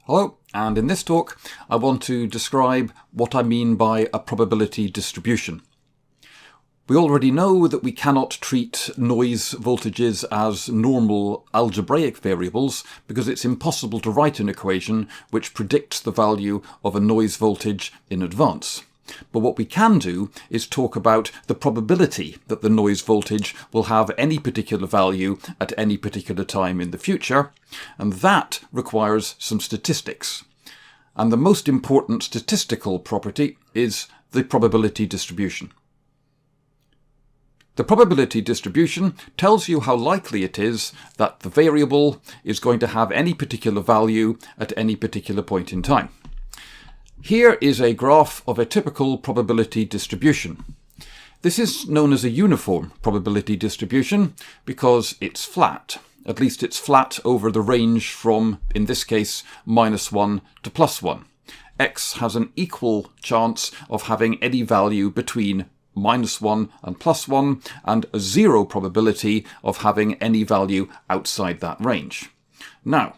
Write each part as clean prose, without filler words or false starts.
Hello, and in this talk I want to describe what I mean by a probability distribution. We already know that we cannot treat noise voltages as normal algebraic variables because it's impossible to write an equation which predicts the value of a noise voltage in advance. But what we can do is talk about the probability that the noise voltage will have any particular value at any particular time in the future, and that requires some statistics. And the most important statistical property is the probability distribution. The probability distribution tells you how likely it is that the variable is going to have any particular value at any particular point in time. Here is a graph of a typical probability distribution. This is known as a uniform probability distribution because it's flat. At least it's flat over the range from, in this case, -1 to +1. X has an equal chance of having any value between -1 and +1, and a 0 probability of having any value outside that range. Now,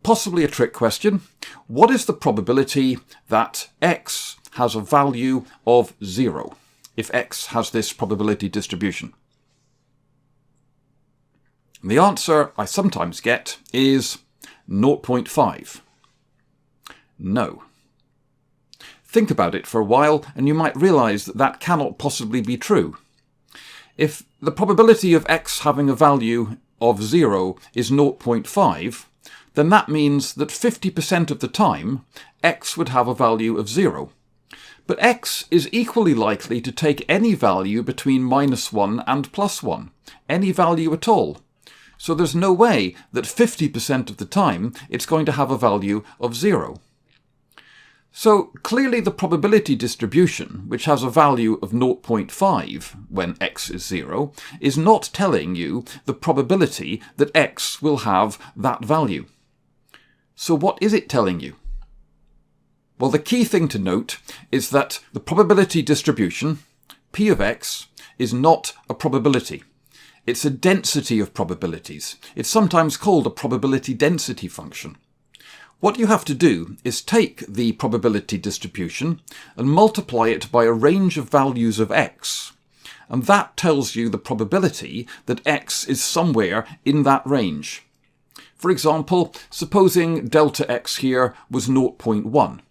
possibly a trick question. What is the probability that x has a value of 0 if x has this probability distribution? The answer I sometimes get is 0.5. No. Think about it for a while and you might realize that that cannot possibly be true. If the probability of x having a value of 0 is 0.5, then that means that 50% of the time x would have a value of 0. But x is equally likely to take any value between -1 and +1, any value at all. So there's no way that 50% of the time it's going to have a value of 0. So clearly the probability distribution, which has a value of 0.5 when x is 0, is not telling you the probability that x will have that value. So what is it telling you? Well, the key thing to note is that the probability distribution, P of x, is not a probability. It's a density of probabilities. It's sometimes called a probability density function. What you have to do is take the probability distribution and multiply it by a range of values of x, and that tells you the probability that x is somewhere in that range. For example, supposing delta x here was 0.1.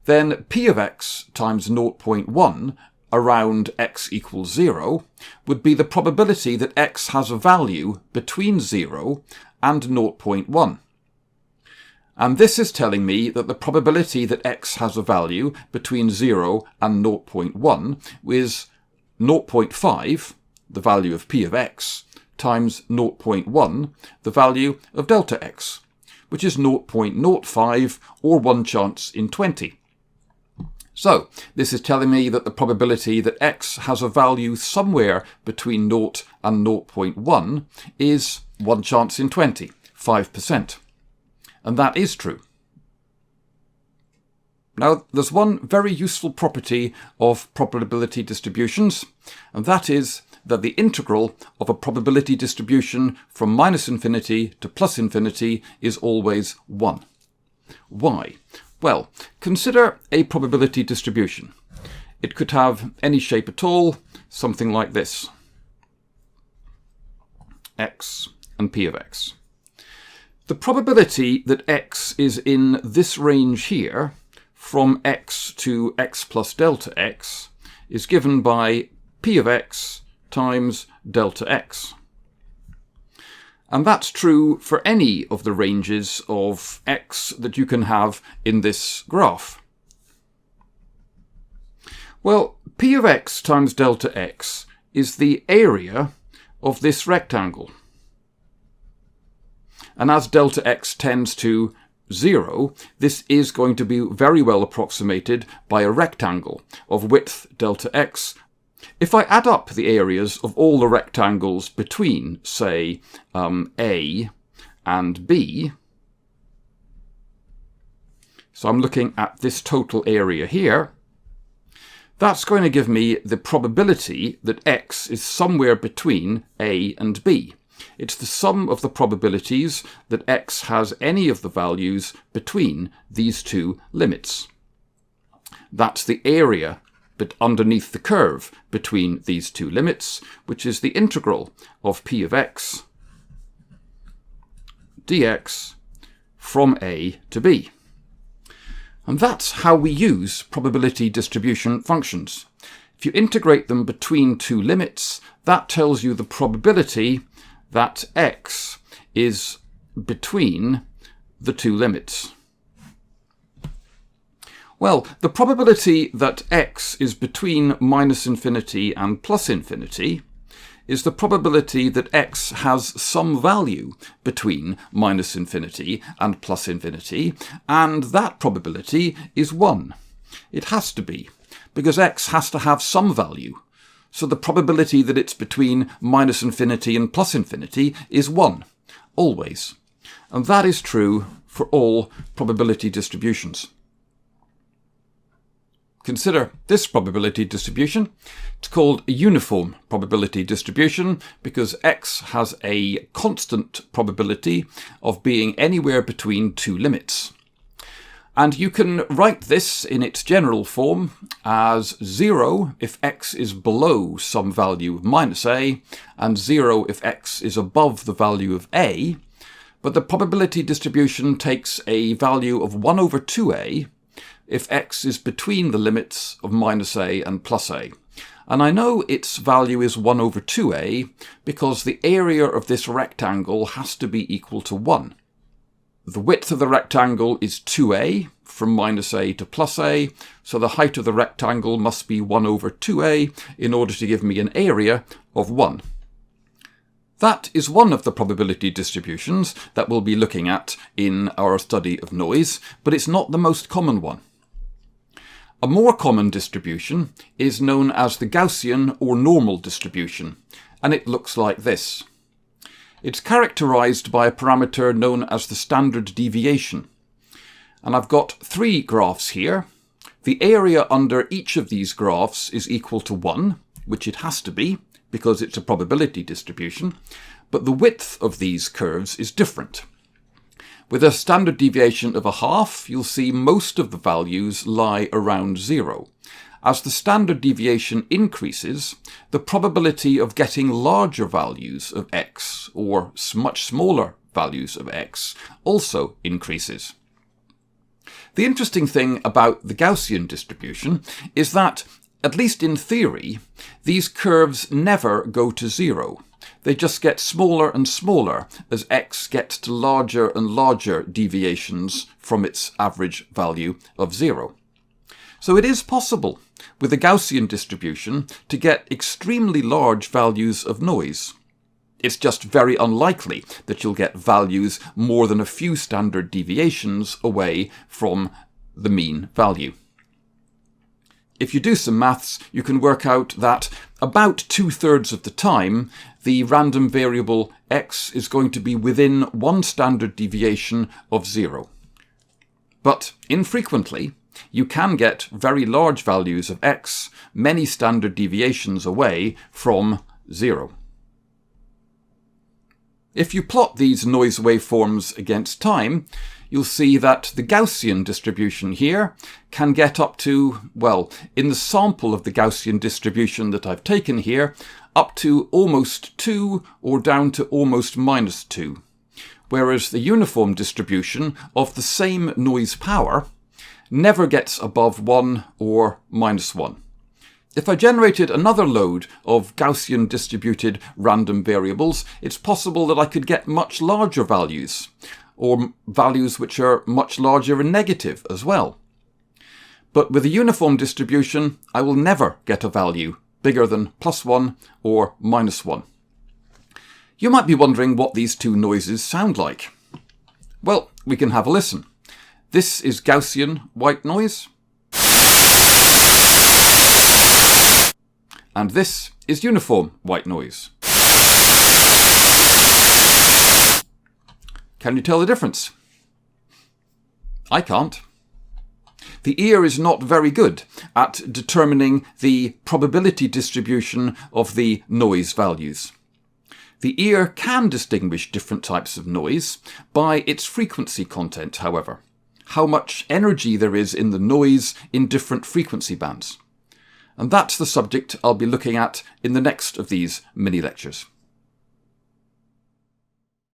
Then P of x times 0.1 around x equals 0 would be the probability that x has a value between 0 and 0.1. And this is telling me that the probability that x has a value between 0 and 0.1 is 0.5, the value of P of x, times 0.1, the value of delta x, which is 0.05 or 1 chance in 20. So this is telling me that the probability that x has a value somewhere between 0 and 0.1 is 1 chance in 20, 5%. And that is true. Now, there's one very useful property of probability distributions, and that is that the integral of a probability distribution from -infinity to +infinity is always 1. Why? Well, consider a probability distribution. It could have any shape at all, something like this. X and P of x. The probability that x is in this range here, from x to x plus delta x, is given by P of x times delta x. And that's true for any of the ranges of x that you can have in this graph. Well, P of x times delta x is the area of this rectangle. And as delta x tends to 0, this is going to be very well approximated by a rectangle of width delta x. If I add up the areas of all the rectangles between, say, A and B, so I'm looking at this total area here, that's going to give me the probability that x is somewhere between A and B. It's the sum of the probabilities that x has any of the values between these two limits. That's the area but underneath the curve between these two limits, which is the integral of p of x dx from a to b. And that's how we use probability distribution functions. If you integrate them between two limits, that tells you the probability that x is between the two limits. Well, the probability that x is between minus infinity and plus infinity is the probability that x has some value between minus infinity and plus infinity, and that probability is 1. It has to be, because x has to have some value. So the probability that it's between minus infinity and plus infinity is 1, always. And that is true for all probability distributions. Consider this probability distribution. It's called a uniform probability distribution because x has a constant probability of being anywhere between two limits. And you can write this in its general form as 0 if x is below some value of minus a, and 0 if x is above the value of a. But the probability distribution takes a value of 1 over 2a if x is between the limits of minus a and plus a. And I know its value is 1 over 2a because the area of this rectangle has to be equal to 1. The width of the rectangle is 2a from minus a to plus a, so the height of the rectangle must be 1 over 2a in order to give me an area of 1. That is one of the probability distributions that we'll be looking at in our study of noise, but it's not the most common one. A more common distribution is known as the Gaussian or normal distribution, and it looks like this. It's characterized by a parameter known as the standard deviation. And I've got 3 graphs here. The area under each of these graphs is equal to 1, which it has to be because it's a probability distribution, but the width of these curves is different. With a standard deviation of 1/2, you'll see most of the values lie around 0. As the standard deviation increases, the probability of getting larger values of x, or much smaller values of x, also increases. The interesting thing about the Gaussian distribution is that, at least in theory, these curves never go to 0. They just get smaller and smaller as x gets to larger and larger deviations from its average value of 0. So it is possible with a Gaussian distribution to get extremely large values of noise. It's just very unlikely that you'll get values more than a few standard deviations away from the mean value. If you do some maths, you can work out that about 2/3 of the time, the random variable x is going to be within 1 standard deviation of 0. But infrequently, you can get very large values of x many standard deviations away from 0. If you plot these noise waveforms against time, you'll see that the Gaussian distribution here can get up to, well, in the sample of the Gaussian distribution that I've taken here, up to almost 2 or down to almost -2. Whereas the uniform distribution of the same noise power never gets above 1 or -1. If I generated another load of Gaussian distributed random variables, it's possible that I could get much larger values, or values which are much larger and negative as well. But with a uniform distribution, I will never get a value bigger than +1 or -1. You might be wondering what these two noises sound like. Well, we can have a listen. This is Gaussian white noise. And this is uniform white noise. Can you tell the difference? I can't. The ear is not very good at determining the probability distribution of the noise values. The ear can distinguish different types of noise by its frequency content, however, how much energy there is in the noise in different frequency bands. And that's the subject I'll be looking at in the next of these mini lectures.